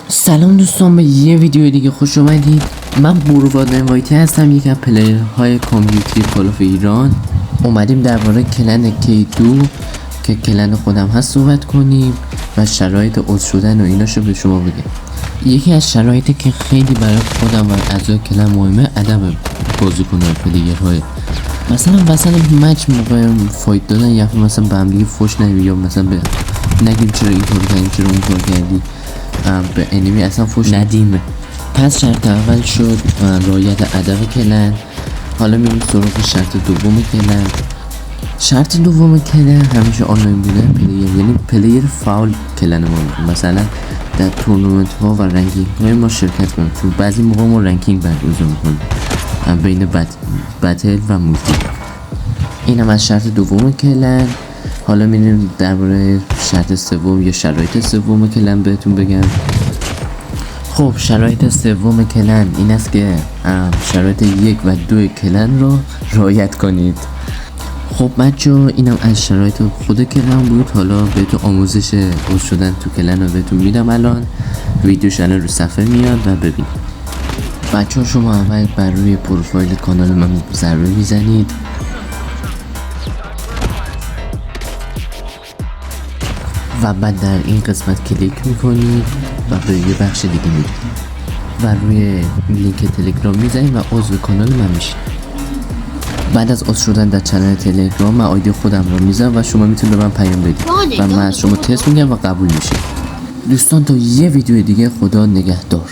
سلام دوستان، به یه ویدیو دیگه خوش اومدید. من برواد انوایتی هستم، یکی از پلیرهای کامیونیتی کال آف ایران. اومدیم درباره کلن K2 که کلن خودم هست صحبت کنیم و شرایط عضو شدن و ایناشو به شما بگم. یکی از شرایطی که خیلی برای خودم و اعضای کلن مهمه ادب بازیکن پلیرهای، مثلا مچ موقع فایت دادن یا مثلا به هم دیگه فوش ندیم یا مثلا نگیم چرا این کار کردیم چرا اون کار کردی، به انیمی اصلا فوش ندیم. پس شرط اول شد رعایت ادب کلن. حالا میریم سراغ شرط دوم کلن. شرط دوم کلن همیشه آنلاین بودن پلیر، یعنی پلیر فاول کلن ما بود. مثلا در تورنمنت ها و رنکینگ های ما شرکت کنیم، چون بعضی موقع ما رنکینگ برگزار میکنیم بین بتل و مولتی. این هم از شرط دوم کلن. حالا میریم درباره شرط سوم یا شرایط سوم کلن بهتون بگم. خب شرایط سوم کلن این است که شرایط 1 و 2 کلن رو رعایت کنید. خب بچه‌ها، اینم از شرایط خود کلن بود. حالا بهتون آموزش عضو شدن تو کلن رو بهتون میدم. الان ویدیوش الان رو صفحه میاد و ببینید. بچه‌ها شما اول بر روی پروفایل کانال من ضربه میزنید و بعد در این قسمت کلیک میکنید و به یه بخش دیگه میرید و روی لینک تلگرام میزنید و عضو کانال من میشید. بعد از عضو شدن در کانال تلگرام من آیدی خودم رو میذارم و شما میتونید به من پیام بدید و من از شما تست میگم و قبول میشه. دوستان تا یه ویدیو دیگه، خدا نگهدار.